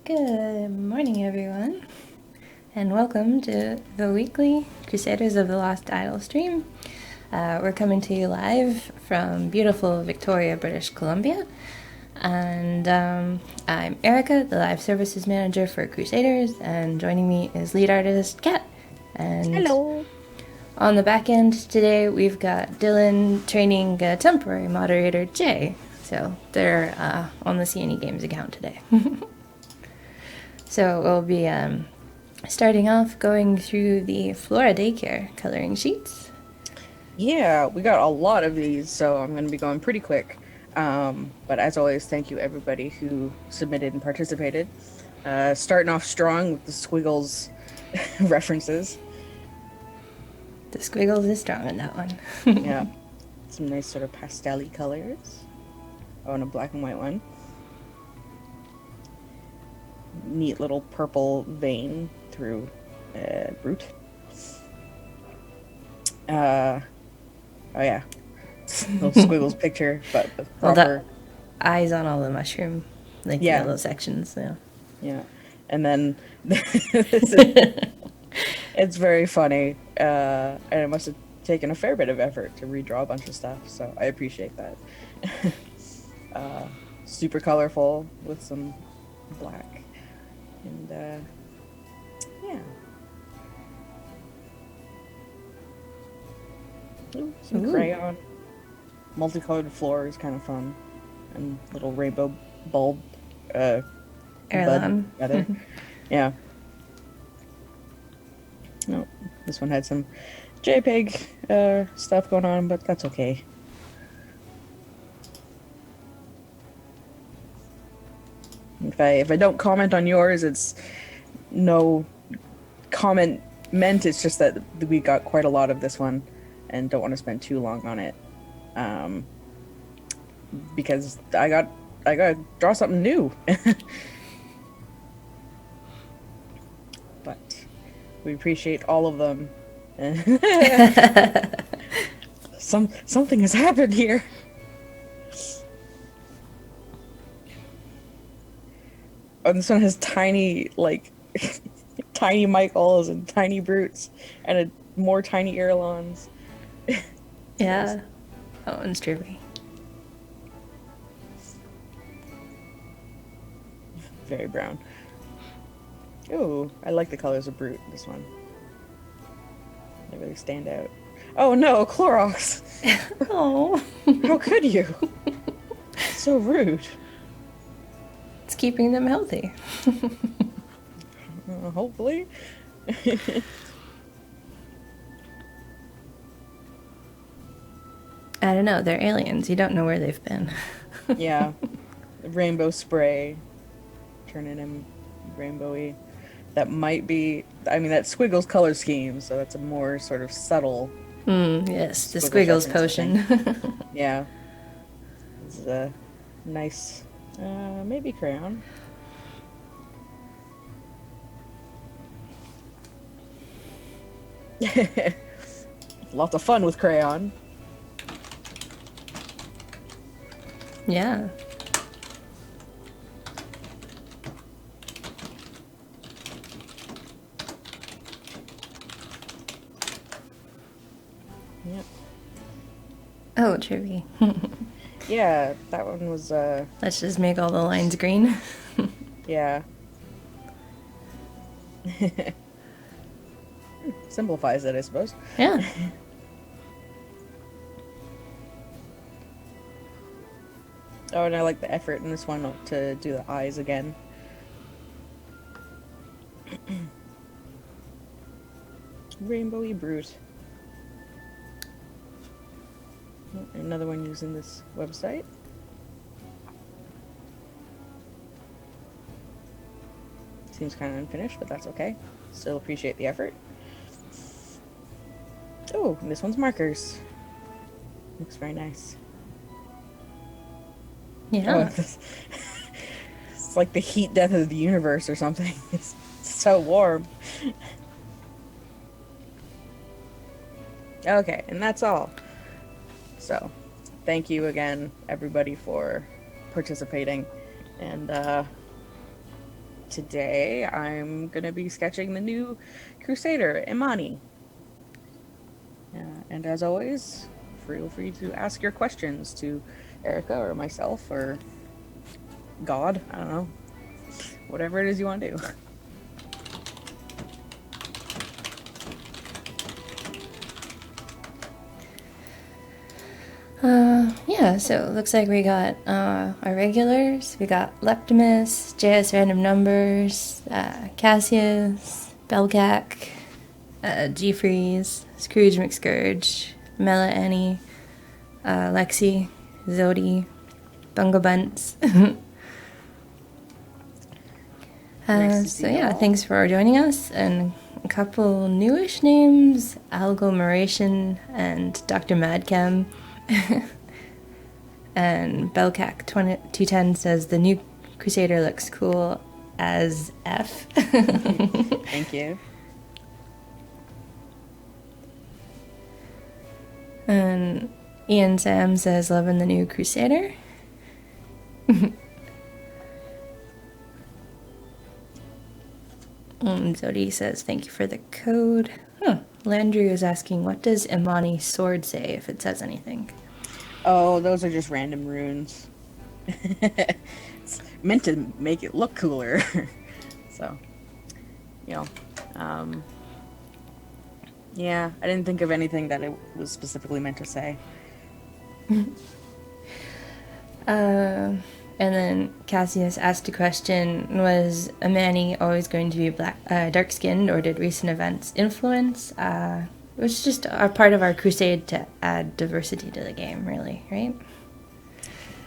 Good morning, everyone, and welcome to the weekly Crusaders of the Lost Idol stream. We're coming to you live from beautiful Victoria, British Columbia, and I'm Erika, the live services manager for Crusaders, and joining me is lead artist Kat. And Hello. on the back end today, we've got Dylan training temporary moderator Jay. So they're on the CNE Games account today. So we'll be starting off going through the Flora Daycare coloring sheets. Yeah, we got a lot of these, so I'm going to be going pretty quick. But as always, thank you everybody who submitted and participated. Starting off strong with the squiggles references. The squiggles is strong in that one. Yeah, some nice sort of pastel-y colors. Oh, and a black and white one. Neat little purple vein through Brute. Oh yeah, little squiggles picture, but with Well, proper. the eyes on all the mushroom, like Yeah, yellow sections. Yeah. yeah. And then it's very funny, and it must have taken a fair bit of effort to redraw a bunch of stuff, so I appreciate that. Super colorful with some black, and yeah. Ooh, some Ooh. crayon. Multicolored floor is kind of fun, and little rainbow bulb bud Erlon. together. Yeah. No, this one had some JPEG stuff going on, but that's okay. If I don't comment on yours, it's no comment meant. It's just that we got quite a lot of this one, and don't want to spend too long on it, because I got to draw something new. But we appreciate all of them. Something has happened here. Oh, this one has tiny, like, tiny Michaels and tiny Brutes and more tiny Erlons. Yeah. That one's trippy. Very brown. Ooh, I like the colors of Brute, this one. They really stand out. Oh no, Clorox! Oh. How could you? So rude. It's keeping them healthy. Hopefully. I don't know. They're aliens. You don't know where they've been. Yeah. Rainbow spray. Turning him rainbowy. That might be, I mean, that Squiggles color scheme, so that's a more sort of subtle. Yes, the Squiggles squiggles reference, I potion. think. Yeah. This is a nice, maybe crayon. Lots of fun with crayon. Yeah. Yep. Oh, trippy. Yeah, that one was, Let's just make all the lines green. yeah. Simplifies it, I suppose. Yeah. Oh, and I like the effort in this one to do the eyes again. Rainbowy Brute. Oh, another one using this website. Seems kind of unfinished, but that's okay. Still appreciate the effort. Oh, and this one's markers. Looks very nice. Yeah. Oh, it's like the heat death of the universe or something. It's so warm. Okay, and that's all. So, thank you again, everybody, for participating. And today I'm going to be sketching the new Crusader, Imani. And as always, feel free to ask your questions to Erika or myself or God, I don't know, whatever it is you want to do. Yeah, so it looks like we got our regulars. We got Leptimus, JS Random Numbers, Cassius, Belcac, G-Freeze, Scrooge McScourge, Mela Annie, Lexi, Zodi, Bunga Bunts. So yeah, thanks for joining us. And a couple newish names, Algomeration and Dr. Madcam. And Belcac 210 says the new Crusader looks cool as F. Thank you. And Ian Sam says loving the new Crusader. Zodi says thank you for the code. Landry is asking, what does Imani's sword say, if it says anything? Oh, those are just random runes. It's meant to make it look cooler. So, yeah, I didn't think of anything that it was specifically meant to say. And then Cassius asked a question, was Imani always going to be dark-skinned, or did recent events influence? It was just a part of our crusade to add diversity to the game, really, right?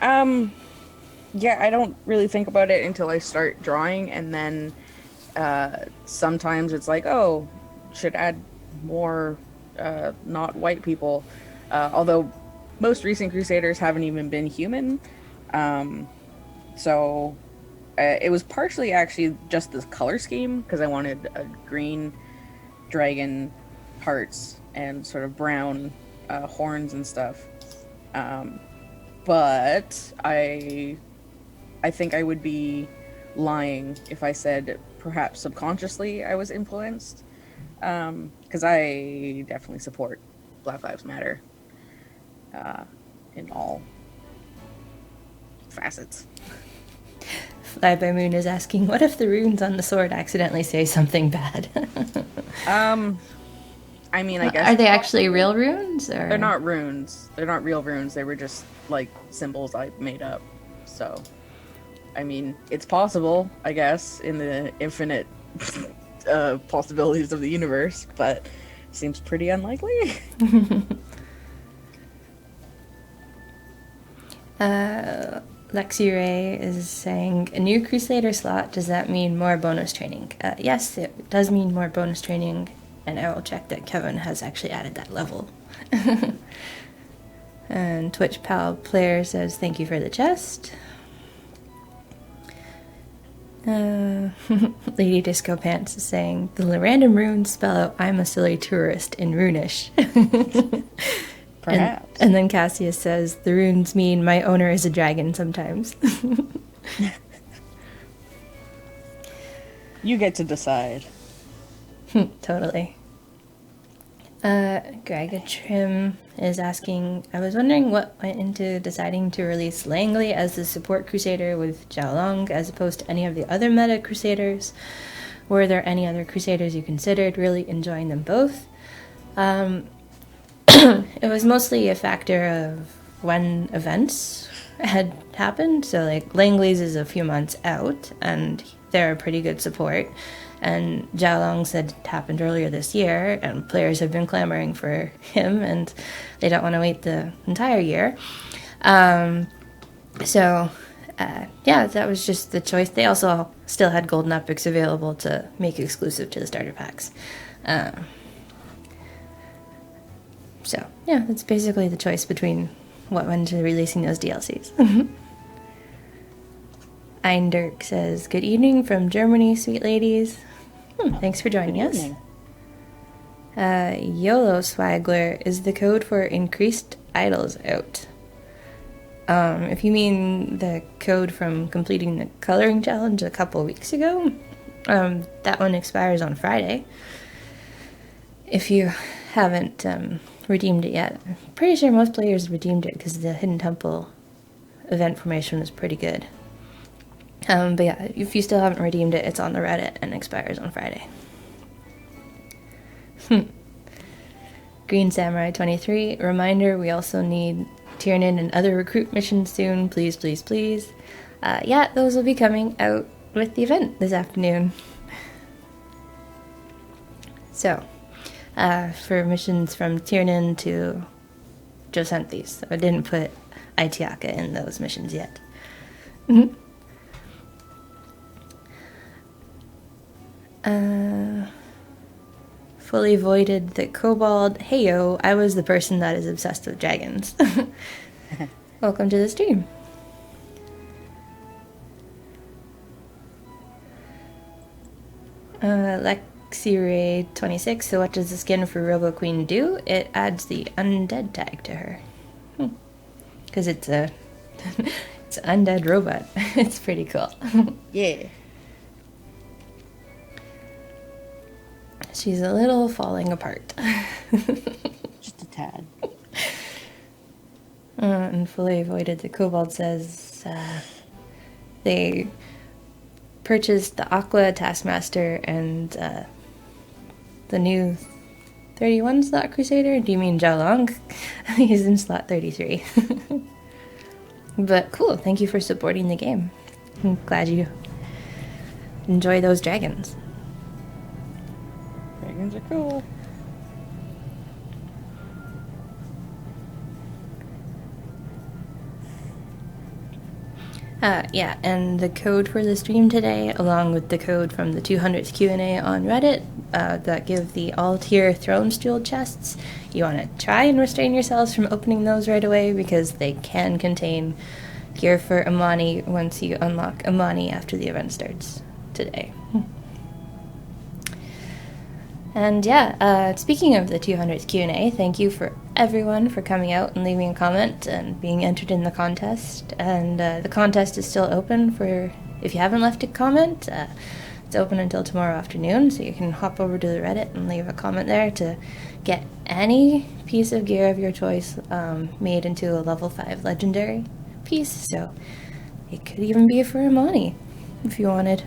Yeah, I don't really think about it until I start drawing, and then sometimes it's like, oh, should add more not white people. Although most recent Crusaders haven't even been human. So it was partially actually just the color scheme, because I wanted a green dragon hearts and sort of brown horns and stuff. But I think I would be lying if I said perhaps subconsciously I was influenced, because I definitely support Black Lives Matter in all facets. Flyby Moon is asking, what if the runes on the sword accidentally say something bad? I mean, I guess... Are they actually real runes? Or? They're not runes. They're not real runes. They were just, like, symbols I made up. So, I mean, it's possible, I guess, in the infinite possibilities of the universe, but seems pretty unlikely. Lexi Ray is saying, a new Crusader slot, does that mean more bonus training? Yes, it does mean more bonus training, and I will check that Kevin has actually added that level. And Twitch Pal Player says, thank you for the chest. Lady Disco Pants is saying, the random runes spell out I'm a silly tourist in Runish. Perhaps. And then Cassius says, the runes mean my owner is a dragon sometimes. You get to decide. Totally. Greg Trim is asking, I was wondering what went into deciding to release Langley as the support Crusader with Jiaolong as opposed to any of the other meta Crusaders. Were there any other Crusaders you considered, really enjoying them both? It was mostly a factor of when events had happened. So, like, Langley's is a few months out, and they're a pretty good support. And Jiaolong said it happened earlier this year, and players have been clamoring for him, and they don't want to wait the entire year. Yeah, that was just the choice. They also still had golden epics available to make exclusive to the starter packs. So, yeah, that's basically the choice between what went to releasing those DLCs. Eindirk says, good evening from Germany, sweet ladies. Thanks for joining us. YOLO Swagler, is the code for increased idols out? If you mean the code from completing the coloring challenge a couple weeks ago, that one expires on Friday. If you haven't redeemed it yet, I'm pretty sure most players redeemed it because the Hidden Temple event formation was pretty good. But yeah, if you still haven't redeemed it, it's on the Reddit and expires on Friday. Green Samurai 23, reminder, we also need Tyranid and other recruit missions soon, please, please, please. Yeah, those will be coming out with the event this afternoon. So, for missions from Tyranid to Josenthes, so I didn't put Aitiaka in those missions yet. Fully voided the kobold. Heyo, I was the person that is obsessed with dragons. Welcome to the stream. Lexiray 26. So what does the skin for Robo Queen do? It adds the undead tag to her. Because it's a it's an undead robot. It's pretty cool. Yeah. She's a little falling apart. Just a tad. And fully avoided the kobold says they purchased the Aqua Taskmaster and the new 31 slot Crusader. Do you mean Zhao Long? He's in slot 33. But cool, thank you for supporting the game. I'm glad you enjoy those dragons. Dragons are cool. Yeah, and the code for the stream today, along with the code from the 200th Q&A on Reddit, that give the all-tier Throne Stool chests, you want to try and restrain yourselves from opening those right away, because they can contain gear for Amani once you unlock Amani after the event starts today. And yeah, speaking of the 200th Q&A, thank you for everyone for coming out and leaving a comment and being entered in the contest. And the contest is still open for, if you haven't left a comment, it's open until tomorrow afternoon, so you can hop over to the Reddit and leave a comment there to get any piece of gear of your choice made into a level 5 legendary piece. So it could even be for Amani, if you wanted.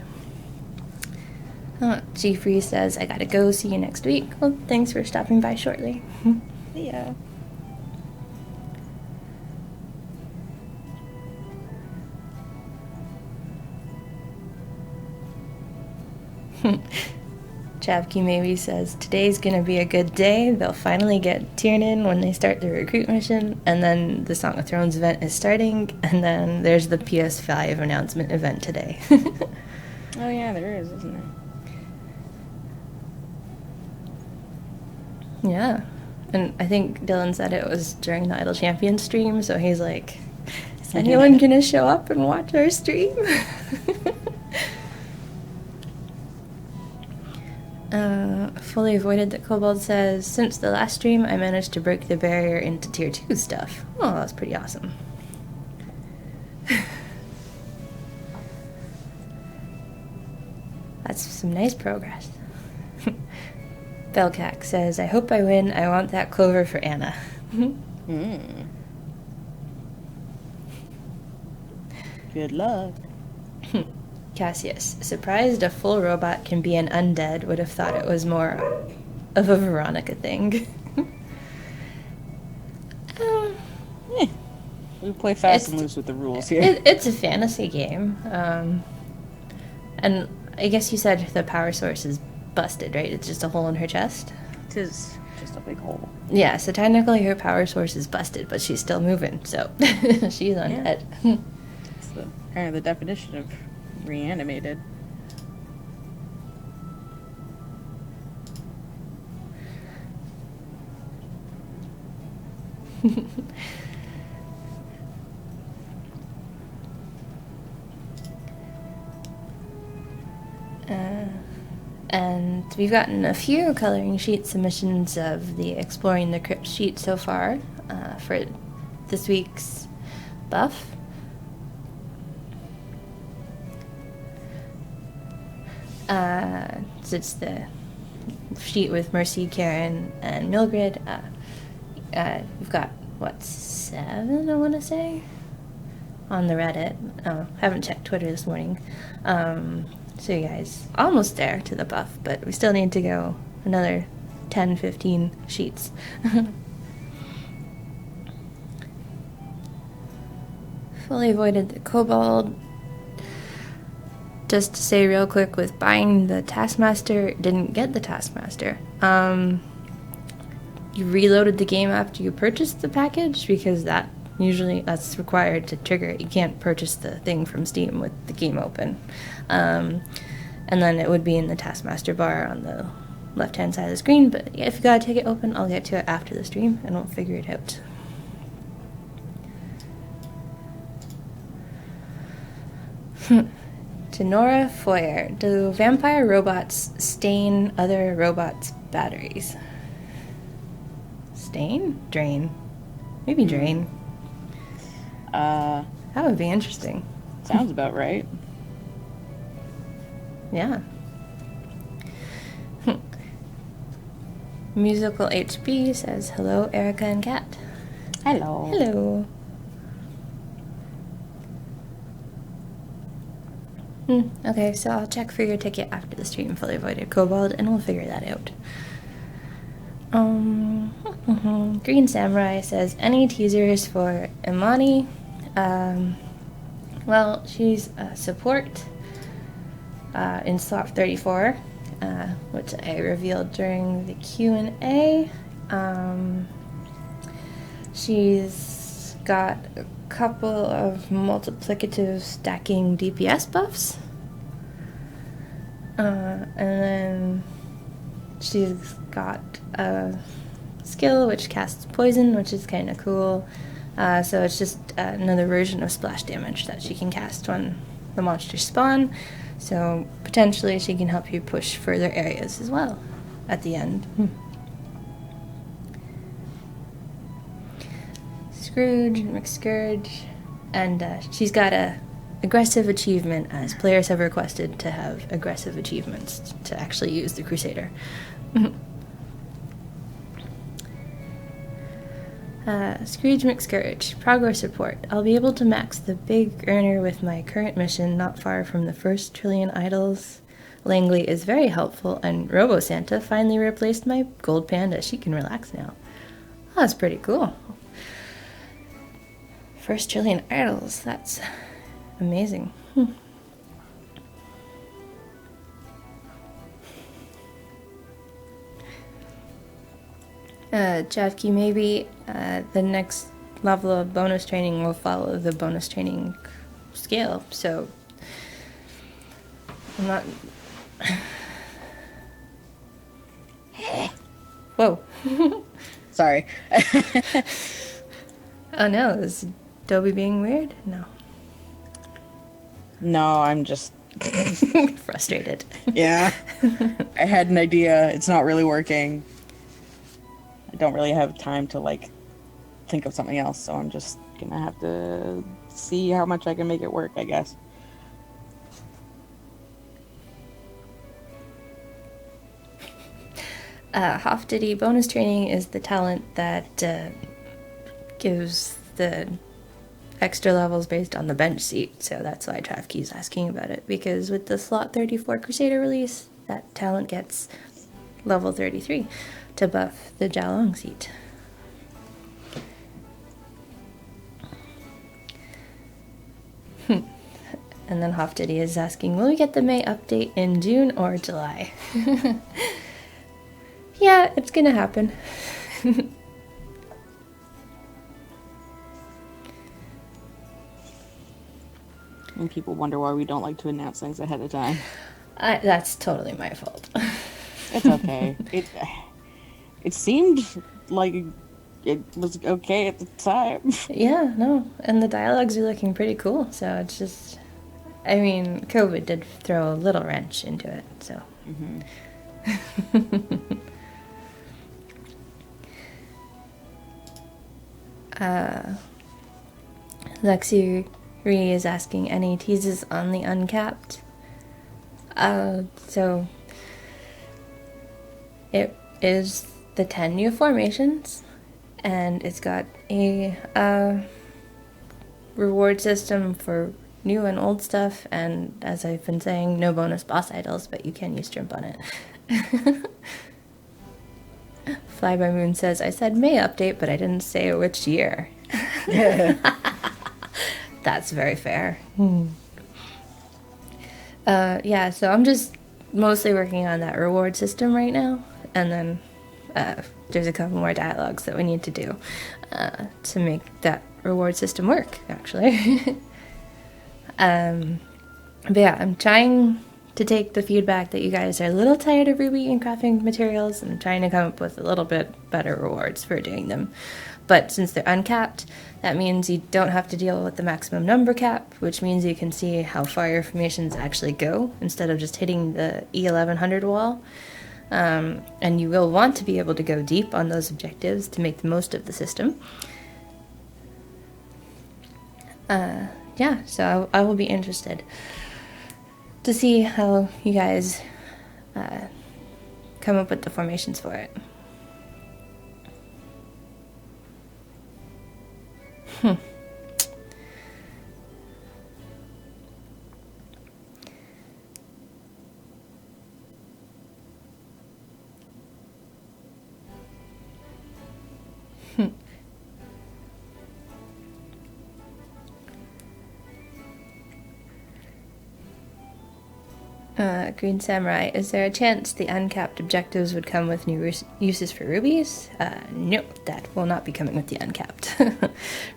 G-Free says, I gotta go, see you next week. Well, thanks for stopping by shortly. Yeah. Chavky maybe says, today's gonna be a good day. They'll finally get Tyranid when they start the recruit mission, and then the Song of Thrones event is starting, and then there's the PS5 announcement event today. Oh yeah, there is, isn't there? Yeah, and I think Dylan said it was during the Idle Champions stream, so he's like, is anyone gonna show up and watch our stream? Fully avoided that Kobold says, since the last stream I managed to break the barrier into tier 2 stuff. Oh, that's pretty awesome. That's some nice progress. Belcac says, I hope I win. I want that clover for Anna. Good luck. Cassius, surprised a full robot can be an undead. Would have thought it was more of a Veronica thing. We play fast and loose with the rules here. It's a fantasy game. And I guess you said the power source is busted, right? It's just a hole in her chest? It is just a big hole. Yeah, so technically her power source is busted, but she's still moving, so she's undead. Yeah. It's kind of the definition of reanimated. And we've gotten a few coloring sheet submissions of the Exploring the Crypt sheet so far for this week's buff. So it's the sheet with Mercy, Karen, and Mildred. We've got, 7, I want to say, on the Reddit. Haven't checked Twitter this morning. So you guys, almost there to the buff, but we still need to go another 10, 15 sheets. Fully avoided the kobold. Just to say real quick, with buying the Taskmaster, didn't get the Taskmaster. You reloaded the game after you purchased the package, because that's required to trigger it. You can't purchase the thing from Steam with the game open. And then it would be in the Taskmaster bar on the left-hand side of the screen, but if you gotta take it open, I'll get to it after the stream, and we'll figure it out. Tenora Foyer. Do vampire robots stain other robots' batteries? Stain? Drain. Maybe drain. That would be interesting. Sounds about right. Yeah. Musical HB says, hello, Erika and Kat. Hello. Hello. Okay, so I'll check for your ticket after the stream, Fully Avoided Kobold, and we'll figure that out. Green Samurai says, any teasers for Imani? Well, she's a support in slot 34, which I revealed during the Q&A. She's got a couple of multiplicative stacking DPS buffs. And then she's got a skill which casts poison, which is kind of cool. So it's just another version of splash damage that she can cast when the monsters spawn. So potentially she can help you push further areas as well at the end. Scrooge, McScourge, and she's got a aggressive achievement, as players have requested to have aggressive achievements to actually use the Crusader. Scrooge McScourge, progress report. I'll be able to max the big earner with my current mission not far from the first trillion idols. Langley is very helpful, and Robo Santa finally replaced my gold panda. She can relax now. Oh, that's pretty cool. First trillion idols, that's amazing. Javki, maybe the next level of bonus training will follow the bonus training scale, so I'm not... Whoa. Sorry. Oh no, is Dobby being weird? No. No, I'm just... frustrated. Yeah. I had an idea. It's not really working. I don't really have time to, like, think of something else, so I'm just gonna have to see how much I can make it work, I guess. Hoff-Diddy bonus training is the talent that gives the extra levels based on the bench seat, so that's why Travkey's asking about it, because with the slot 34 Crusader release, that talent gets level 33 to buff the Jialong seat. And then Hoff-Diddy is asking, will we get the May update in June or July? Yeah, it's gonna happen. And people wonder why we don't like to announce things ahead of time. That's totally my fault. It's okay. It seemed like it was okay at the time. Yeah, no, and the dialogues are looking pretty cool, so it's just... I mean, COVID did throw a little wrench into it, so... Lexi Ree is asking, any teases on the uncapped? So it is the 10 new formations, and it's got a reward system for new and old stuff, and as I've been saying, no bonus boss idols, but you can use Shrimp on it. Fly by Moon says, I said May update, but I didn't say which year. That's very fair. Yeah, so I'm just mostly working on that reward system right now, and then there's a couple more dialogues that we need to do to make that reward system work, actually. But yeah, I'm trying to take the feedback that you guys are a little tired of Ruby and crafting materials, and trying to come up with a little bit better rewards for doing them. But since they're uncapped, that means you don't have to deal with the maximum number cap, which means you can see how far your formations actually go instead of just hitting the E1100 wall. And you will want to be able to go deep on those objectives to make the most of the system. Yeah, so I will be interested to see how you guys come up with the formations for it. Green Samurai, is there a chance the uncapped objectives would come with new uses for rubies? No, that will not be coming with the uncapped.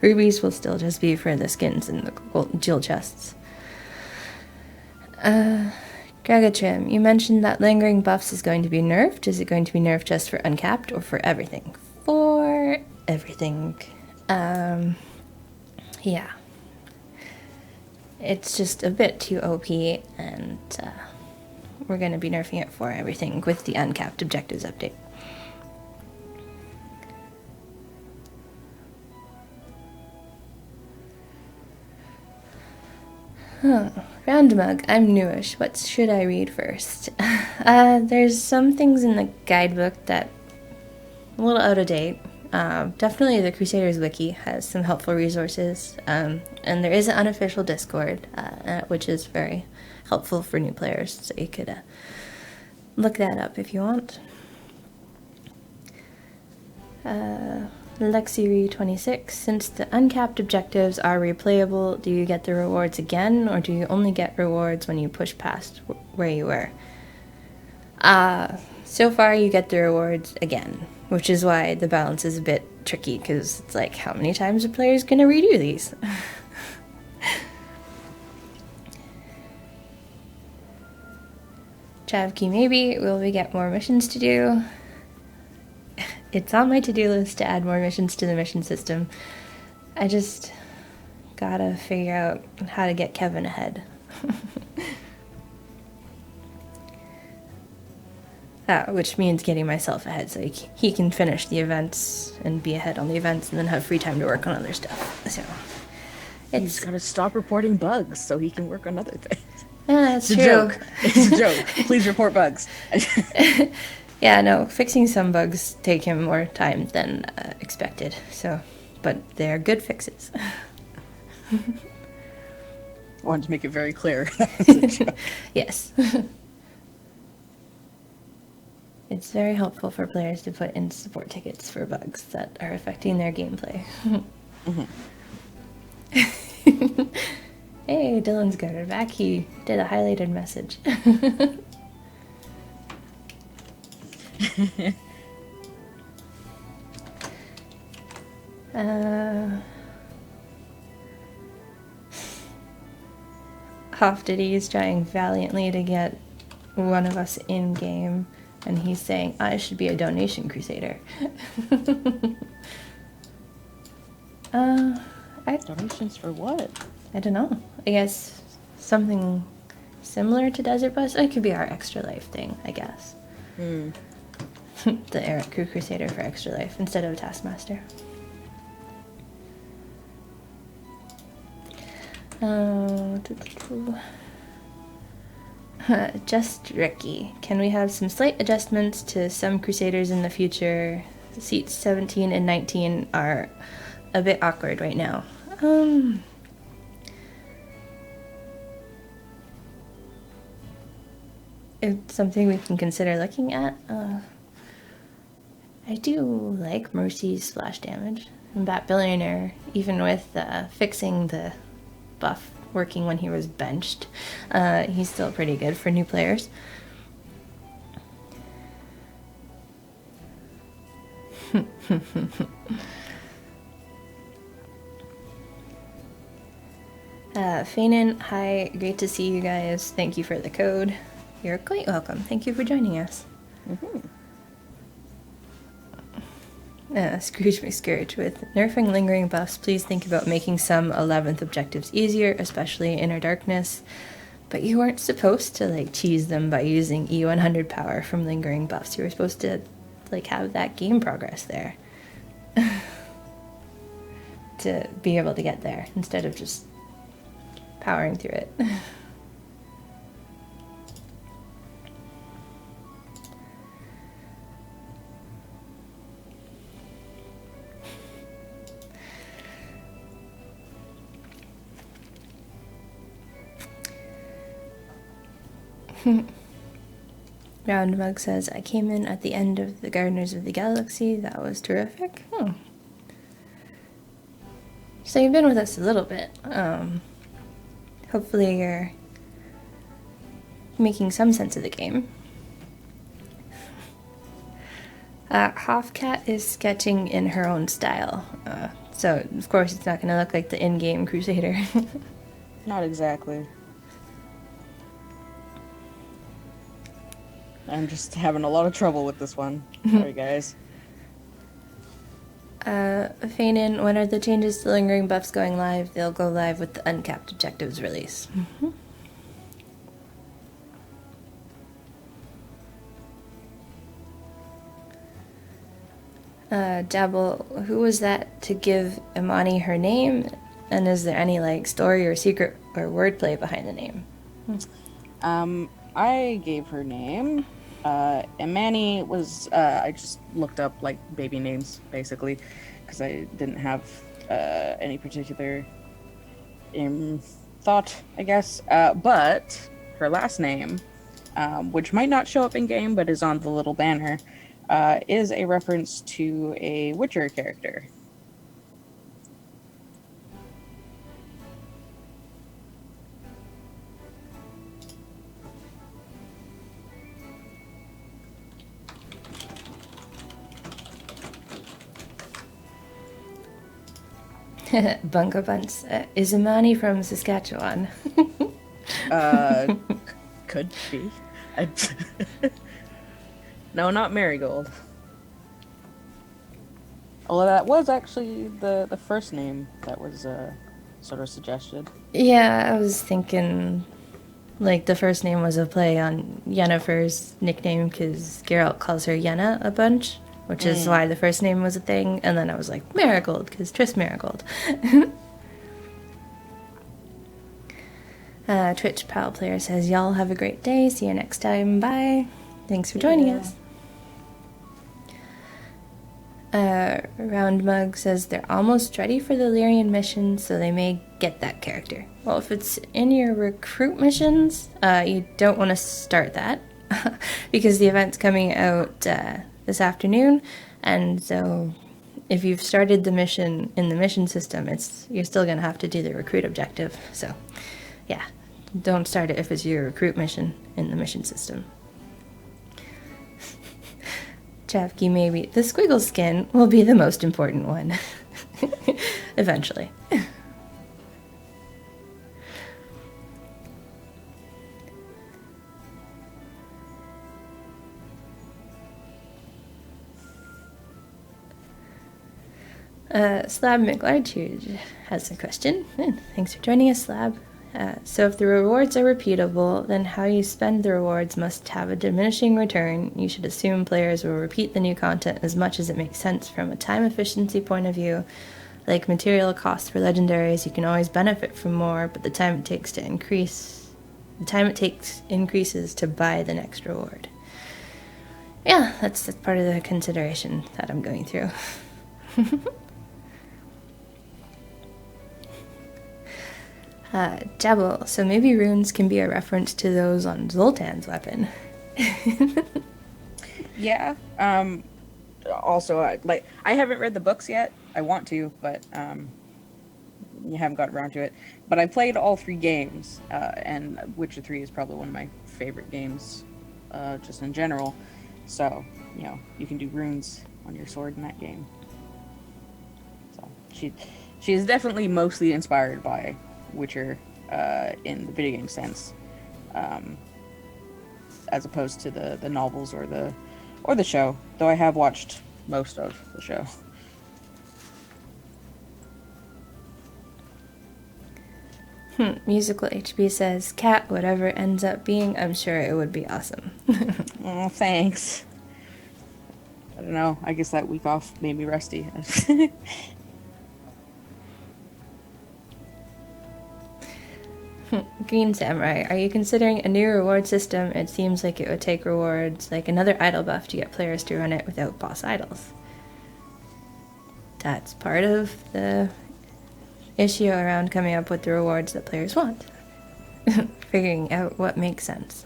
Rubies will still just be for the skins and the jewel chests. Gregatrim, you mentioned that lingering buffs is going to be nerfed. Is it going to be nerfed just for uncapped or for everything? For everything. Yeah. It's just a bit too OP, and we're going to be nerfing it for everything with the uncapped objectives update. Roundmug, I'm newish. What should I read first? There's some things in the guidebook that are a little out of date. Definitely the Crusaders wiki has some helpful resources, and there is an unofficial Discord, which is very helpful for new players, so you could look that up if you want. Lexiri26, since the uncapped objectives are replayable, do you get the rewards again, or do you only get rewards when you push past where you were? So far you get the rewards again, which is why the balance is a bit tricky, because it's like, how many times are players going to redo these? Chavki, maybe will we get more missions to do? It's on my to-do list to add more missions to the mission system. I just gotta figure out how to get Kevin ahead. Which means getting myself ahead so he can finish the events and be ahead on the events and then have free time to work on other stuff. So he's got to stop reporting bugs so he can work on other things. That's it's true. A joke. It's a joke. Please report bugs. Yeah, no, fixing some bugs take him more time than expected. So, but they're good fixes. I wanted to make it very clear. Yes. It's very helpful for players to put in support tickets for bugs that are affecting their gameplay. Hey, Dylan's got her back. He did a highlighted message. Hoff Diddy is trying valiantly to get one of us in game, and he's saying I should be a donation crusader. Donations for what? I don't know. I guess something similar to Desert Bus. It could be our Extra Life thing, I guess. The Eric Crusader for Extra Life instead of a Taskmaster. Just Ricky. Can we have some slight adjustments to some Crusaders in the future? Seats 17 and 19 are a bit awkward right now. It's something we can consider looking at. I do like Mercy's splash damage. And Bat Billionaire, even with fixing the buff working when he was benched, he's still pretty good for new players. Fainin, hi, great to see you guys. Thank you for the code. You're quite welcome. Thank you for joining us. Scrooge McScourge, with nerfing lingering buffs, please think about making some 11th objectives easier, especially Inner Darkness. But you weren't supposed to, like, cheese them by using E100 power from lingering buffs. You were supposed to, like, have that game progress there. To be able to get there, instead of just powering through it. Roundmug says, I came in at the end of the Gardeners of the Galaxy. That was terrific. So you've been with us a little bit. Hopefully you're making some sense of the game. Hofcat is sketching in her own style. So, of course, it's not going to look like the in-game Crusader. Not exactly. I'm just having a lot of trouble with this one. Sorry, guys. Fainin, when are the changes to lingering buffs going live? They'll go live with the uncapped objectives release. Dabble, who was that to give Imani her name? And is there any, like, story or secret or wordplay behind the name? I gave her name. Imani was, I just looked up, like, baby names, basically, because I didn't have any particular thought, I guess. But her last name, which might not show up in-game, but is on the little banner, is a reference to a Witcher character. Bunga Bunts. Is Imani from Saskatchewan? Could be. No, not Marigold. Although that was actually the first name that was sort of suggested. Yeah, I was thinking, like, the first name was a play on Yennefer's nickname, because Geralt calls her Yenna a bunch, which is why the first name was a thing, and then I was like, Marigold, because Triss Marigold. Twitch Pal Player says, y'all have a great day, see you next time, bye. Thanks for joining us. Roundmug says they're almost ready for the Lyrian mission, so they may get that character. Well, if it's in your recruit missions, you don't want to start that, because the event's coming out this afternoon, and so if you've started the mission in the mission system, you're still going to have to do the recruit objective. So, yeah, don't start it if it's your recruit mission in the mission system. Chapki, maybe the squiggle skin will be the most important one. Eventually. Slab McLarge has a question. Thanks for joining us, Slab. So if the rewards are repeatable, then how you spend the rewards must have a diminishing return. You should assume players will repeat the new content as much as it makes sense from a time efficiency point of view. Like material costs for legendaries, you can always benefit from more, but the time it takes increases to buy the next reward. Yeah, that's part of the consideration that I'm going through. Jabal, so maybe runes can be a reference to those on Zoltan's weapon. Yeah. Also, I haven't read the books yet. I want to, but you haven't gotten around to it. But I played all 3 games, and Witcher 3 is probably one of my favorite games, just in general. So, you can do runes on your sword in that game. So she is definitely mostly inspired by Witcher in the video game sense, as opposed to the novels or the show. Though I have watched most of the show. Musical HB says, Kat, whatever it ends up being, I'm sure it would be awesome. Oh, thanks. I don't know. I guess that week off made me rusty. Green Samurai, are you considering a new reward system? It seems like it would take rewards like another idol buff to get players to run it without boss idols. That's part of the issue around coming up with the rewards that players want. Figuring out what makes sense.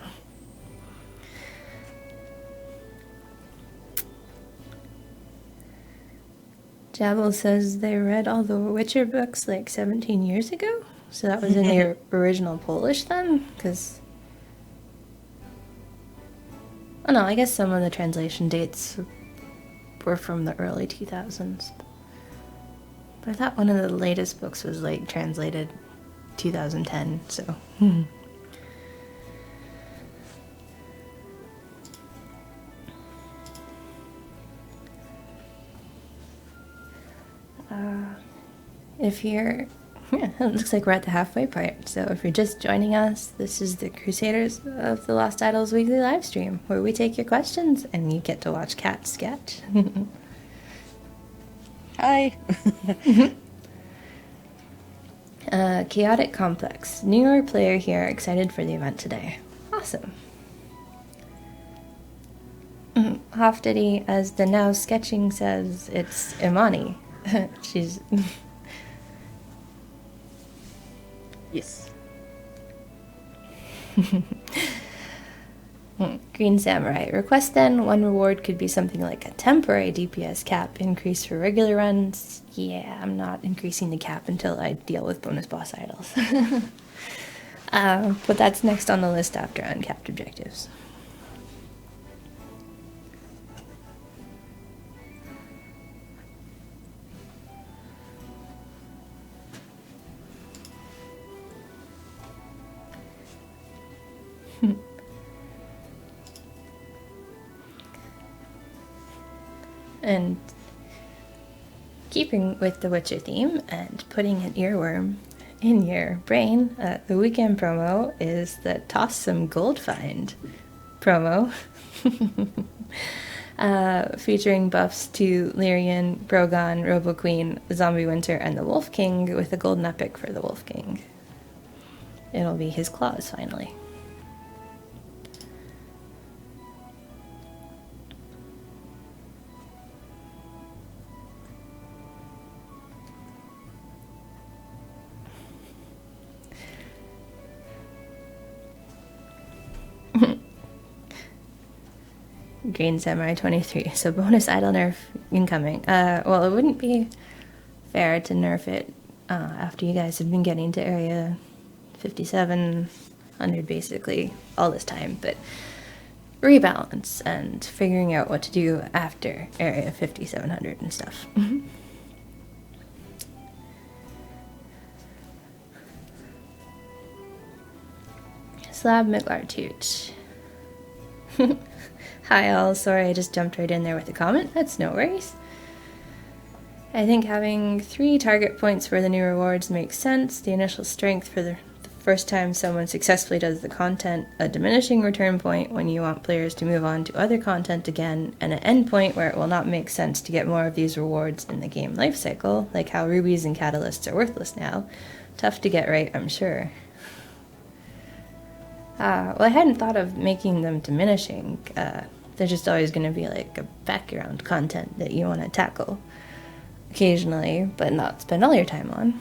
Jabal says they read all the Witcher books like 17 years ago? So that was in the original Polish then? Because... oh no, I guess some of the translation dates were from the early 2000s. But I thought one of the latest books was like translated 2010, so... If you're... yeah, it looks like we're at the halfway part. So if you're just joining us, this is the Crusaders of the Lost Idols weekly live stream, where we take your questions and you get to watch Kat sketch. Hi! Chaotic Complex. Newer player here, excited for the event today. Awesome. Hoftity, as the now sketching says, it's Imani. She's... Yes. Green Samurai. Request then, one reward could be something like a temporary DPS cap increase for regular runs. Yeah, I'm not increasing the cap until I deal with bonus boss idols. But that's next on the list after uncapped objectives. And keeping with the Witcher theme and putting an earworm in your brain, the weekend promo is the Toss Some Gold Find promo. Featuring buffs to Lyrian, Brogan, Robo Queen, Zombie Winter, and the Wolf King with a golden epic for the Wolf King. It'll be his claws finally. Green Samurai 23, so bonus idol nerf incoming. Well, it wouldn't be fair to nerf it after you guys have been getting to area 5700 basically all this time, but rebalance and figuring out what to do after area 5700 and stuff. Slab Miglartooch. Hi all, sorry I just jumped right in there with a comment, that's no worries. I think having 3 target points for the new rewards makes sense. The initial strength for the first time someone successfully does the content, a diminishing return point when you want players to move on to other content again, and an end point where it will not make sense to get more of these rewards in the game lifecycle, like how rubies and catalysts are worthless now. Tough to get right, I'm sure. Well, I hadn't thought of making them diminishing. They're just always going to be like a background content that you want to tackle occasionally, but not spend all your time on.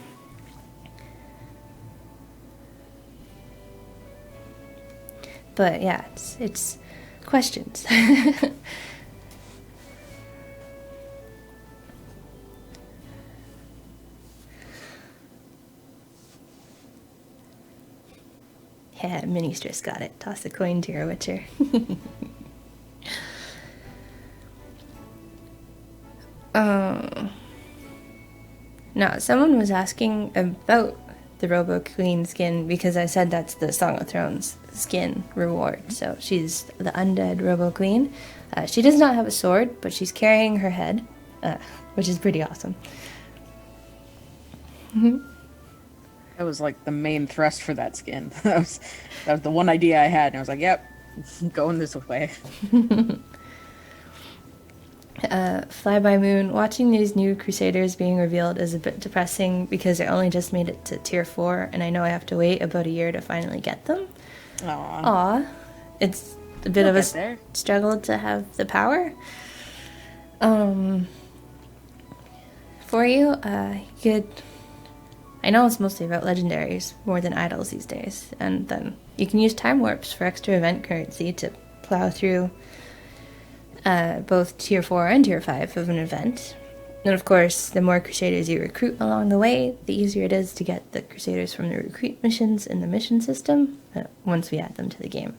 But yeah, it's questions. Yeah, Ministress got it. Toss a coin to your Witcher. Now, someone was asking about the Robo Queen skin because I said that's the Song of Thrones skin reward. So she's the undead Robo Queen. She does not have a sword, but she's carrying her head, which is pretty awesome. That was like the main thrust for that skin. That was the one idea I had, and I was like, "Yep, going this way." Fly by Moon, watching these new Crusaders being revealed is a bit depressing because I only just made it to tier 4 and I know I have to wait about a year to finally get them. Aww. It's a bit of a struggle to have the power. For you, could... I know it's mostly about legendaries more than idols these days, and then you can use time warps for extra event currency to plow through both tier 4 and tier 5 of an event. And of course, the more Crusaders you recruit along the way, the easier it is to get the Crusaders from the recruit missions in the mission system once we add them to the game.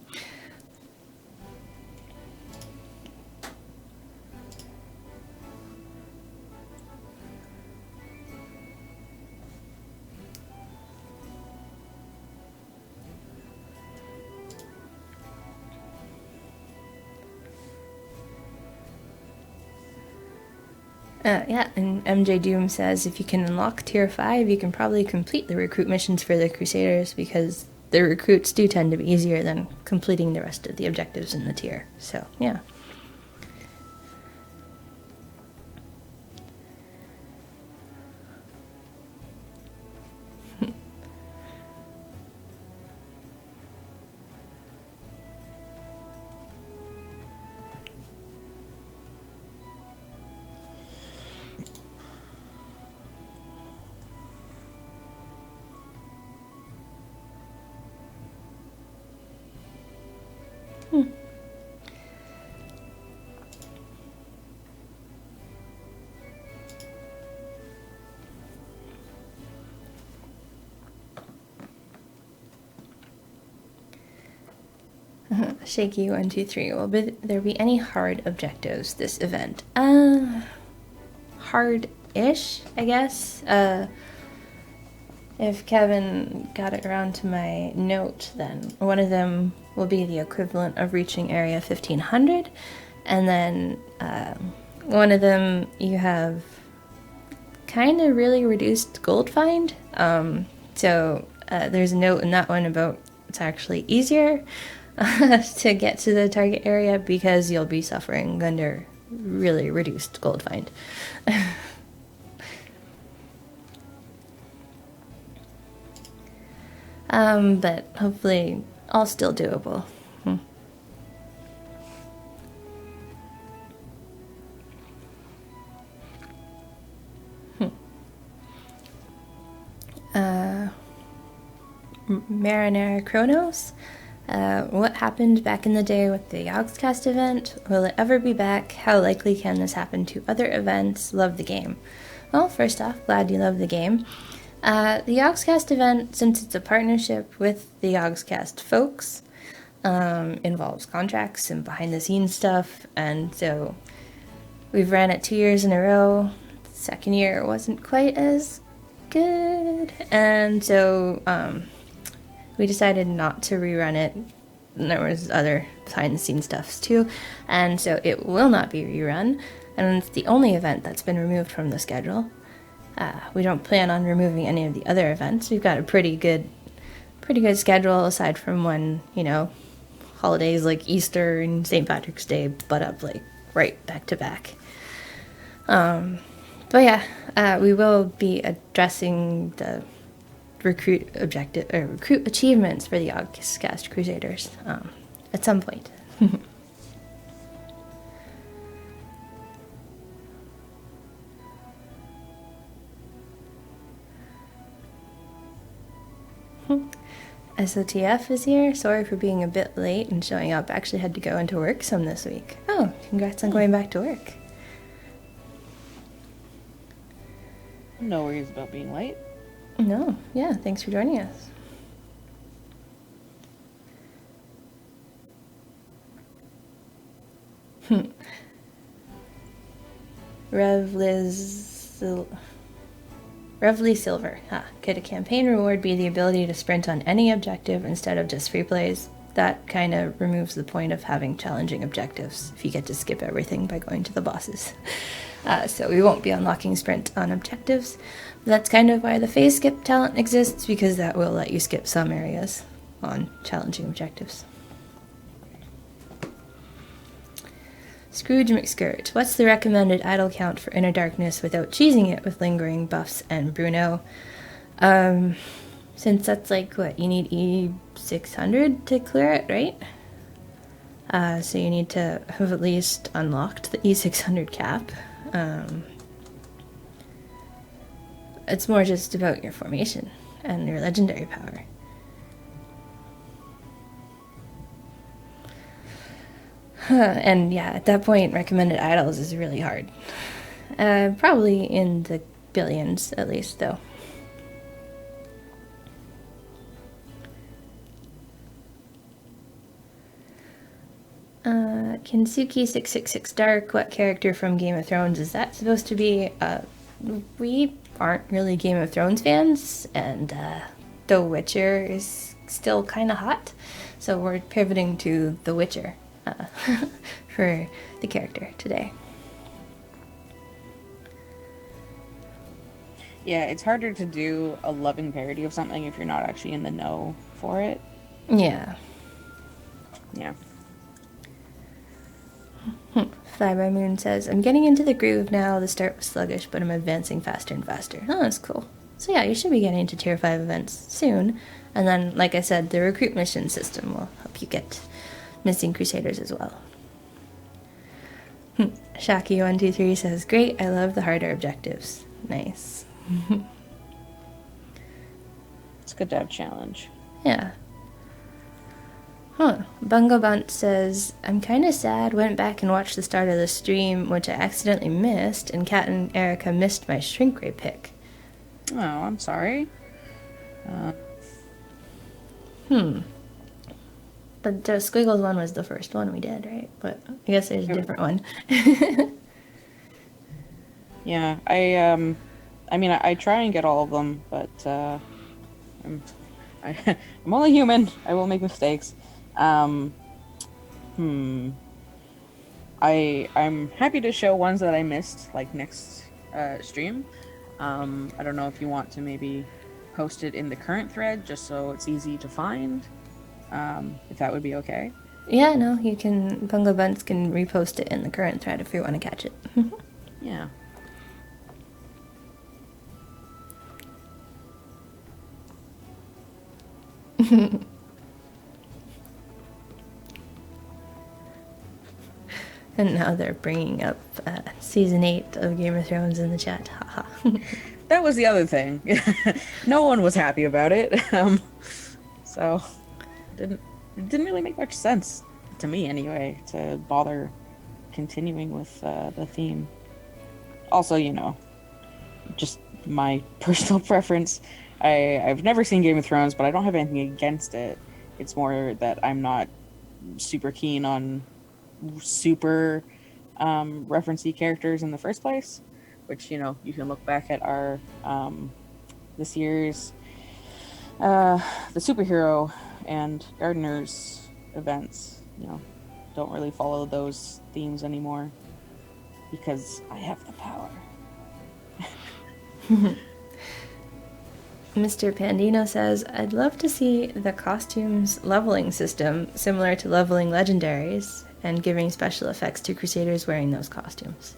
Yeah, and MJ Doom says if you can unlock tier 5, you can probably complete the recruit missions for the Crusaders because the recruits do tend to be easier than completing the rest of the objectives in the tier. So, yeah. Shaky123. Will there be any hard objectives this event? Hard-ish, I guess. If Kevin got it around to my note, then one of them will be the equivalent of reaching area 1500, and then one of them you have kind of really reduced gold find. So there's a note in that one about it's actually easier to get to the target area because you'll be suffering under really reduced gold find. But hopefully all still doable. Marinara Chronos. What happened back in the day with the Yogscast event? Will it ever be back? How likely can this happen to other events? Love the game. Well, first off, glad you love the game. The Yogscast event, since it's a partnership with the Yogscast folks, involves contracts and behind-the-scenes stuff, and so we've ran it 2 years in a row. The second year wasn't quite as good, and so we decided not to rerun it. And there was other behind-the-scenes stuff too, and so it will not be rerun, and it's the only event that's been removed from the schedule. We don't plan on removing any of the other events. We've got a pretty good pretty good schedule aside from when, holidays like Easter and St. Patrick's Day butt up like right back to back. But yeah, we will be addressing the recruit achievements for the August Crusaders at some point. SOTF is here. Sorry for being a bit late and showing up. Actually had to go into work some this week. Oh, congrats on going back to work. No worries about being late. No, yeah, thanks for joining us. Revly Silver. Could a campaign reward be the ability to sprint on any objective instead of just free plays? That kind of removes the point of having challenging objectives if you get to skip everything by going to the bosses. So we won't be unlocking sprint on objectives. That's kind of why the phase skip talent exists, because that will let you skip some areas on challenging objectives. Scrooge McScourt. What's the recommended idle count for Inner Darkness without cheesing it with lingering buffs and Bruno? Since that's like, what, you need E600 to clear it, right? So you need to have at least unlocked the E600 cap. It's more just about your formation and your legendary power. And yeah, at that point, recommended idols is really hard. Probably in the billions, at least, though. Kinsuki666 Dark, what character from Game of Thrones is that supposed to be? We aren't really Game of Thrones fans, and The Witcher is still kind of hot, so we're pivoting to The Witcher for the character today. Yeah, it's harder to do a loving parody of something if you're not actually in the know for it. Yeah. Yeah. Fly by Moon says, I'm getting into the groove now. The start was sluggish, but I'm advancing faster and faster. Oh, that's cool. So yeah, you should be getting into Tier 5 events soon. And then, like I said, the recruit mission system will help you get Missing Crusaders as well. Shaki123 says, great, I love the harder objectives. Nice. It's good to have challenge. Yeah. Bungo Bunt says, I'm kind of sad, went back and watched the start of the stream, which I accidentally missed, and Kat and Erika missed my shrink ray pick. Oh, I'm sorry. But the Squiggles one was the first one we did, right? But I guess there's a different one. Yeah, I try and get all of them, but I'm only human. I will make mistakes. I'm happy to show ones that I missed, like next stream. I don't know if you want to maybe post it in the current thread just so it's easy to find. If that would be okay. Yeah, no, you can. Bungo Bunts can repost it in the current thread if you want to catch it. Yeah. And now they're bringing up season 8 of Game of Thrones in the chat. Haha. That was the other thing. No one was happy about it. So it didn't really make much sense to me anyway to bother continuing with the theme. Also, just my personal preference. I've never seen Game of Thrones, but I don't have anything against it. It's more that I'm not super keen on super referencey characters in the first place, which you can look back at our this year's the superhero and gardeners events. Don't really follow those themes anymore because I have the power. Mr. Pandino says, I'd love to see the costumes leveling system similar to leveling legendaries and giving special effects to Crusaders wearing those costumes.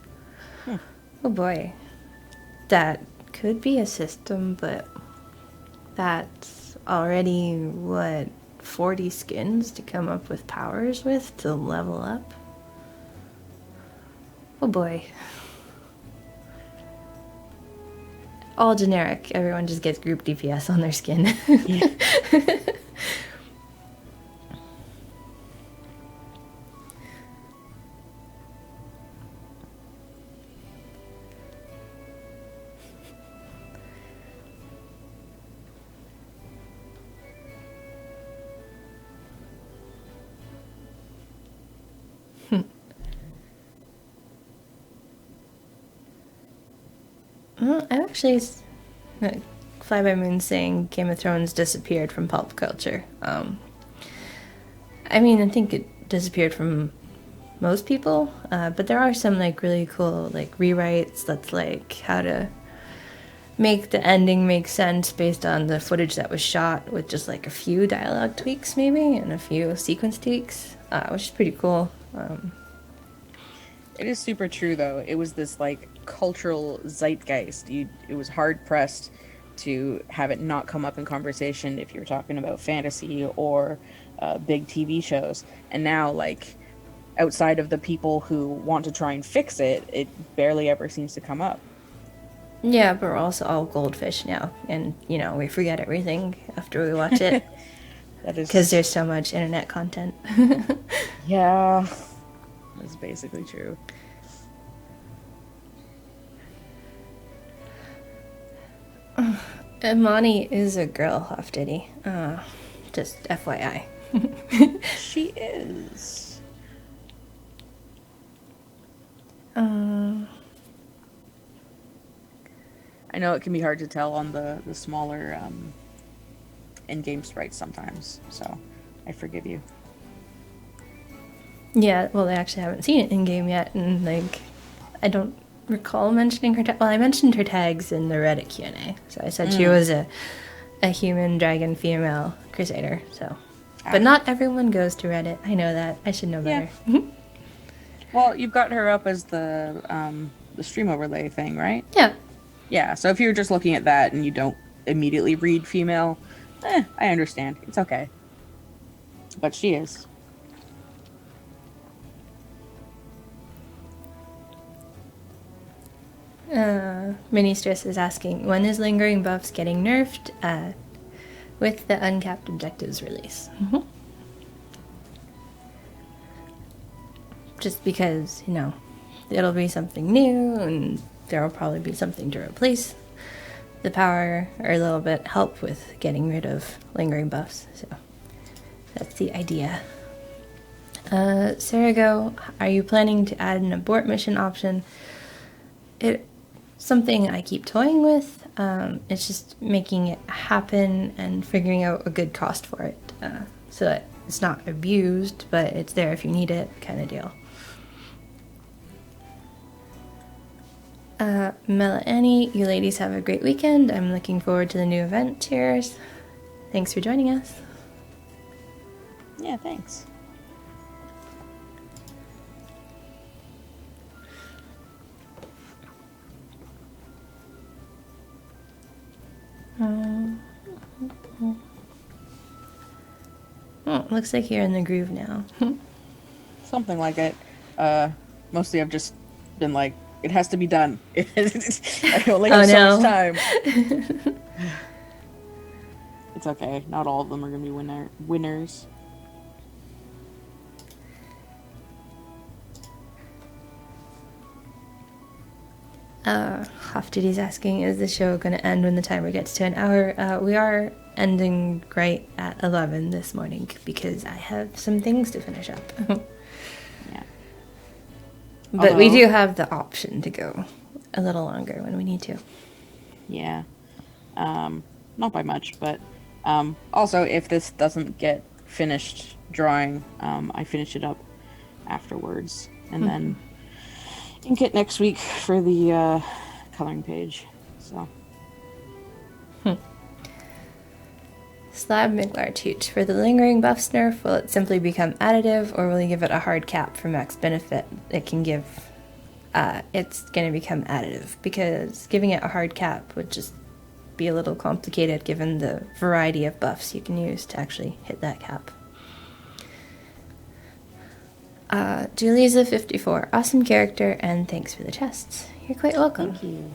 Oh boy. That could be a system, but that's already, 40 skins to come up with powers with to level up? Oh boy. All generic. Everyone just gets group DPS on their skin. Yeah. Well, I actually... Fly by Moon saying Game of Thrones disappeared from pulp culture. I mean, I think it disappeared from most people, but there are some like really cool like rewrites that's like how to make the ending make sense based on the footage that was shot with just like a few dialogue tweaks maybe and a few sequence tweaks, which is pretty cool. It is super true, though. It was this, like, cultural zeitgeist. It was hard-pressed to have it not come up in conversation if you're talking about fantasy or big TV shows. And now, like, outside of the people who want to try and fix it, it barely ever seems to come up. Yeah, but we're also all goldfish now, and, you know, we forget everything after we watch it. That is... Because there's so much internet content. Yeah. That's basically true. Imani is a girl, Huff Diddy. Just FYI. She is. I know it can be hard to tell on the smaller in-game sprites sometimes, so I forgive you. Yeah, well, I actually haven't seen it in game yet, and like, I don't recall mentioning her. Well, I mentioned her tags in the Reddit Q&A, so I said she was a human dragon female crusader. So, but not everyone goes to Reddit. I know that. I should know better. Yeah. Well, you've got her up as the stream overlay thing, right? Yeah. Yeah. So if you're just looking at that and you don't immediately read female, I understand. It's okay. But she is. Mini Stress is asking, when is lingering buffs getting nerfed with the uncapped objectives release? Just because, you know, it'll be something new and there will probably be something to replace the power or a little bit help with getting rid of lingering buffs. So that's the idea. Sarago, are you planning to add an abort mission option? It's something I keep toying with. It's just making it happen and figuring out a good cost for it. So that it's not abused, but it's there if you need it kind of deal. Mela Annie, you ladies have a great weekend. I'm looking forward to the new event. Cheers. Thanks for joining us. Yeah, thanks. Oh, looks like you're in the groove now. Something like it. Mostly I've just been like, it has to be done. I only have so much time. It's okay. Not all of them are going to be winners. Hoftity's asking, is the show going to end when the timer gets to an hour? We are ending right at 11 this morning because I have some things to finish up. Yeah. But we do have the option to go a little longer when we need to. Yeah. Not by much, but also if this doesn't get finished drawing, I finish it up afterwards and then ink it next week for the coloring page. So Slab Miglar Toot. For the lingering buffs nerf, will it simply become additive, or will you give it a hard cap for max benefit it can give? It's going to become additive, because giving it a hard cap would just be a little complicated given the variety of buffs you can use to actually hit that cap. Julisa54, awesome character, and thanks for the chests. You're quite welcome. Thank you.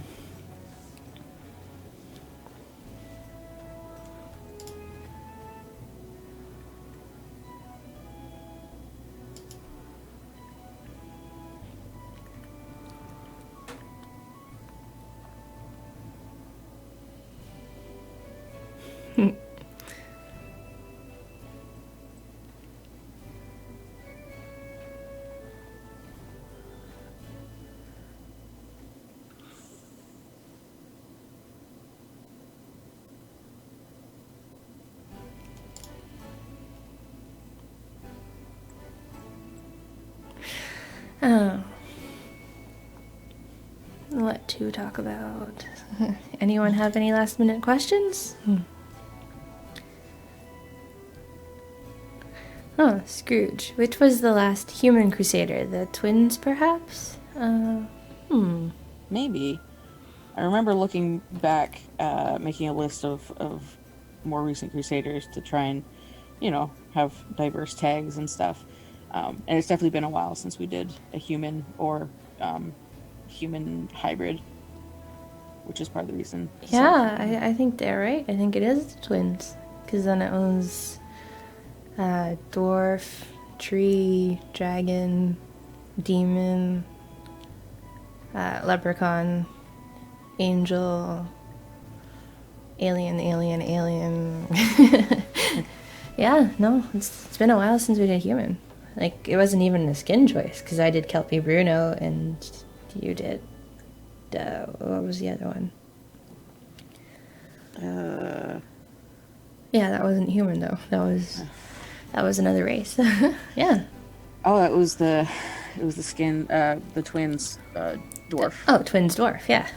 Oh. What to talk about? Anyone have any last minute questions? Oh, Scrooge. Which was the last human crusader? The twins, perhaps? Maybe. I remember looking back, making a list of more recent crusaders to try and, have diverse tags and stuff. And it's definitely been a while since we did a human or human hybrid, which is part of the reason. Yeah, I think they're right. I think it is the twins. Because then it was dwarf, tree, dragon, demon, leprechaun, angel, alien. Yeah, no, it's been a while since we did human. Like, it wasn't even a skin choice, because I did Kelpie Bruno, and you did, what was the other one? Yeah, that wasn't human, though. That was another race. Yeah. Oh, it was the skin, the twins, dwarf. Oh, twins dwarf, yeah.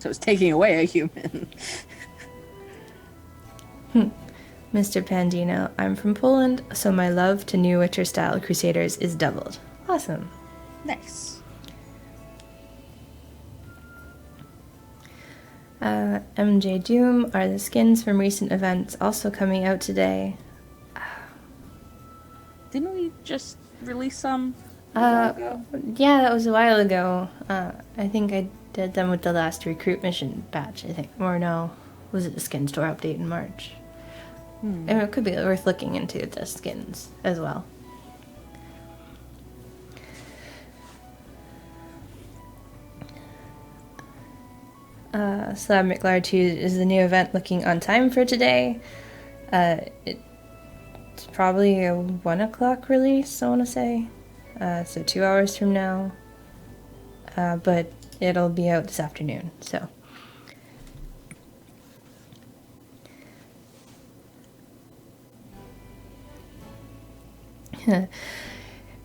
So it's taking away a human. Mr. Pandino, I'm from Poland, so my love to New Witcher-style Crusaders is doubled. Awesome. Nice. MJ Doom, are the skins from recent events also coming out today? Didn't we just release some? Yeah, that was a while ago. I think I did them with the last recruit mission batch, I think. Or no, was it the skin store update in March? And it could be worth looking into the skins as well. Slab McLar 2 is the new event looking on time for today. It's probably a 1 o'clock release, I want to say. So 2 hours from now. But it'll be out this afternoon, so.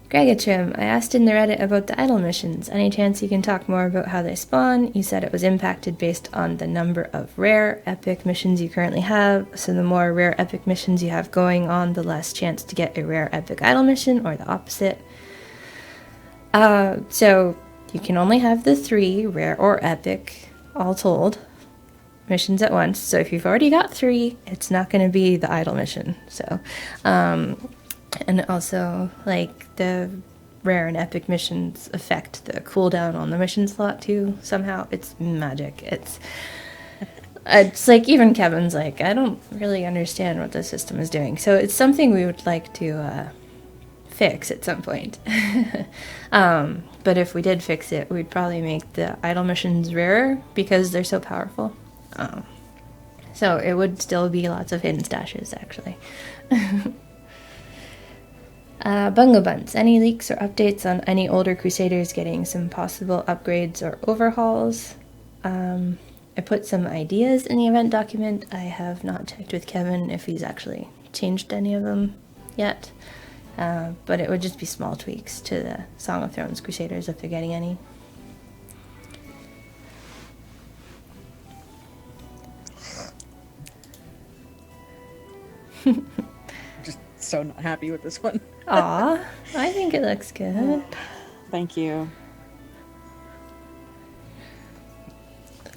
Gregatrim, I asked in the Reddit about the idle missions. Any chance you can talk more about how they spawn? You said it was impacted based on the number of rare epic missions you currently have, so the more rare epic missions you have going on, the less chance to get a rare epic idle mission, or the opposite. So you can only have the 3 rare or epic, all told, missions at once. So if you've already got 3, it's not going to be the idle mission. So, and also, like, the rare and epic missions affect the cooldown on the mission slot too, somehow. It's magic. It's like, even Kevin's like, I don't really understand what the system is doing. So it's something we would like to fix at some point. But if we did fix it, we'd probably make the idle missions rarer because they're so powerful. So it would still be lots of hidden stashes, actually. Bungo Buns, any leaks or updates on any older Crusaders getting some possible upgrades or overhauls? I put some ideas in the event document. I have not checked with Kevin if he's actually changed any of them yet. But it would just be small tweaks to the Song of Thrones Crusaders if they're getting any. Just so not happy with this one. Aw, I think it looks good. Thank you.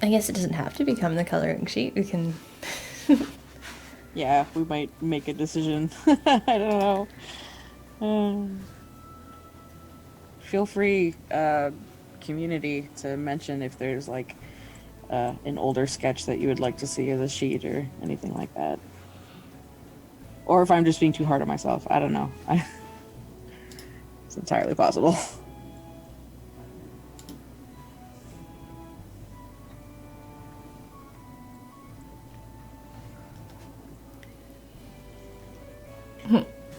I guess it doesn't have to become the coloring sheet. We can... Yeah, we might make a decision. I don't know. Feel free, community, to mention if there's like an older sketch that you would like to see as a sheet or anything like that. Or if I'm just being too hard on myself. I don't know. It's entirely possible.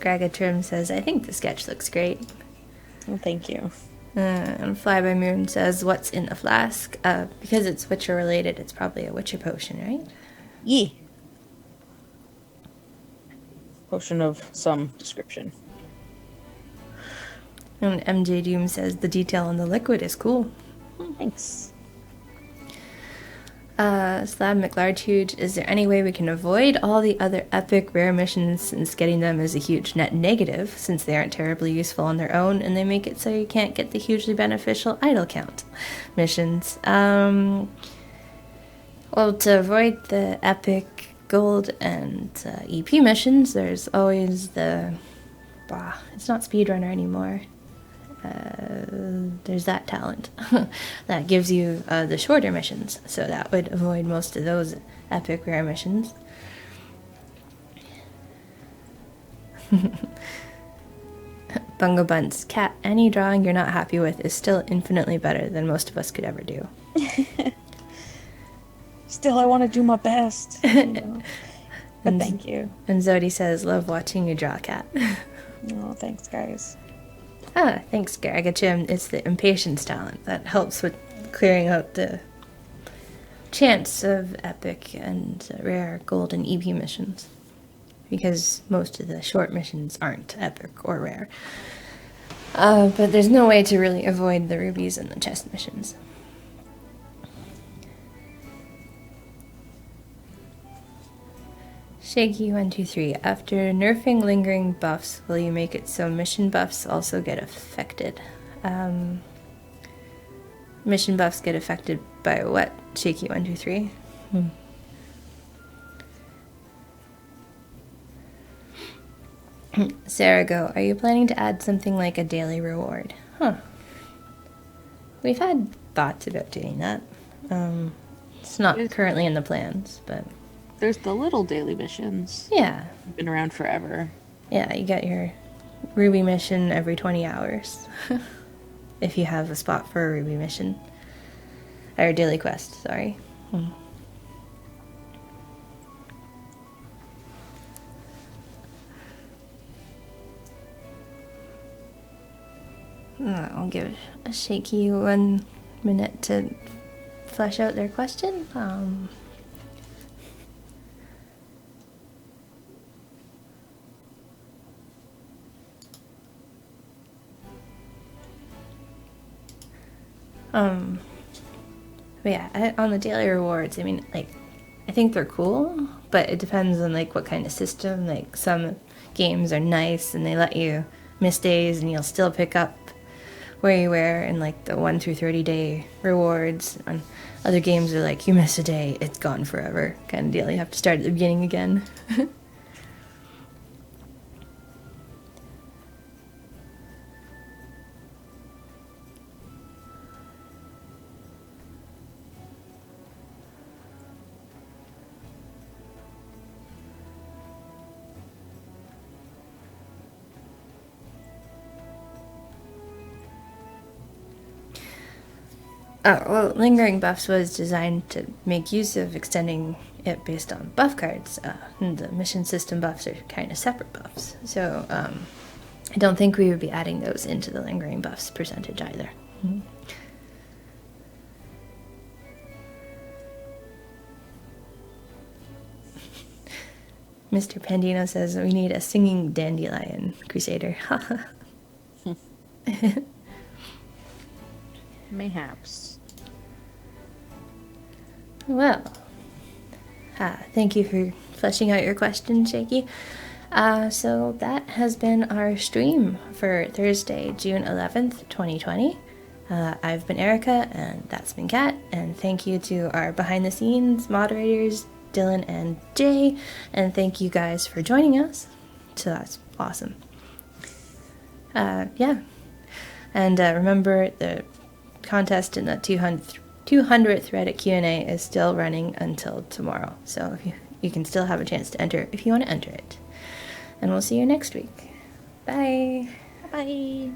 Grega Trim says, I think the sketch looks great. Well, thank you. And Fly by Moon says, what's in the flask? Because it's Witcher related, it's probably a Witcher potion, right? Yeah. Potion of some description. And MJ Doom says, the detail on the liquid is cool. Thanks. Slab McLarge, is there any way we can avoid all the other epic rare missions, since getting them is a huge net negative, since they aren't terribly useful on their own, and they make it so you can't get the hugely beneficial idle count missions? Well, to avoid the epic gold and EP missions, there's always the... it's not speedrunner anymore. There's that talent that gives you the shorter missions, so that would avoid most of those epic rare missions. Bungo Buns, Kat, any drawing you're not happy with is still infinitely better than most of us could ever do. Still, I want to do my best. But thank you. And Zodi says, love watching you draw, Kat. Oh, thanks, guys. Thanks, Garagachim. It's the impatience talent that helps with clearing out the chance of epic and rare gold and EP missions. Because most of the short missions aren't epic or rare. But there's no way to really avoid the rubies and the chest missions. Shaky123, after nerfing lingering buffs, will you make it so mission buffs also get affected? Mission buffs get affected by what, Shaky123? Sarah Go, are you planning to add something like a daily reward? We've had thoughts about doing that. It's not currently in the plans, but... There's the little daily missions. Yeah. Been around forever. Yeah, you get your ruby mission every 20 hours. If you have a spot for a ruby mission. Or daily quest, sorry. I'll give a Shaky 1 minute to flesh out their question. But yeah, on the daily rewards, I mean, like, I think they're cool, but it depends on, like, what kind of system. Like, some games are nice and they let you miss days and you'll still pick up where you were in, like, the 1 through 30 day rewards. And other games are like, you miss a day, it's gone forever kind of deal. You have to start at the beginning again. Oh, well, Lingering Buffs was designed to make use of extending it based on buff cards. And the mission system buffs are kind of separate buffs. So, I don't think we would be adding those into the Lingering Buffs percentage either. Mr. Pandino says, we need a singing dandelion Crusader. Mayhaps. Well, thank you for fleshing out your question, Shaky. So that has been our stream for Thursday, June 11th, 2020. I've been Erika, and that's been Kat, and thank you to our behind-the-scenes moderators, Dylan and Jay, and thank you guys for joining us. So that's awesome. Yeah. And remember, the contest in the 200th Reddit Q&A is still running until tomorrow. So if you can still have a chance to enter if you want to enter it. And we'll see you next week. Bye. Bye.